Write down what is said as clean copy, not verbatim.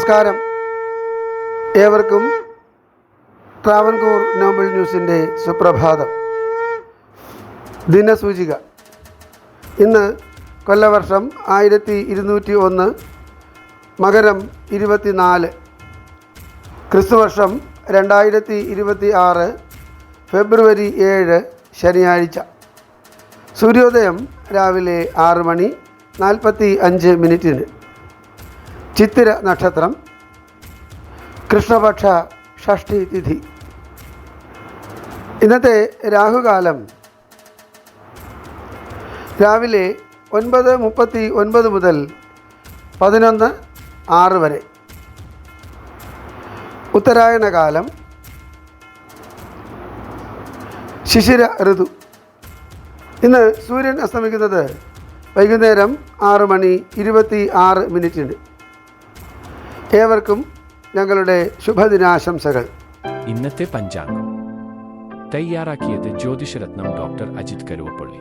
നമസ്കാരം. ഏവർക്കും ട്രാവൻകൂർ നോബൽ ന്യൂസിൻ്റെ സുപ്രഭാതം. ദിനസൂചിക. ഇന്ന് കൊല്ലവർഷം 1201, മകരം 24, ക്രിസ്തുവർഷം 2026, ഫെബ്രുവരി 7, ശനിയാഴ്ച. സൂര്യോദയം രാവിലെ 6:45. ചിത്തിര നക്ഷത്രം, കൃഷ്ണപക്ഷ ഷഷ്ഠി തിഥി. ഇന്നത്തെ രാഹുകാലം രാവിലെ 9:39 മുതൽ 11:06 വരെ. ഉത്തരായണകാലം, ശിശിര ഋതു. ഇന്ന് സൂര്യൻ അസ്തമിക്കുന്നത് വൈകുന്നേരം 6:26. ഏവർക്കും ഞങ്ങളുടെ ശുഭദിനാശംസകൾ. ഇന്നത്തെ പഞ്ചാംഗം തയ്യാറാക്കിയത് ജ്യോതിഷരത്നം ഡോക്ടർ അജിത് കരുവപ്പള്ളി.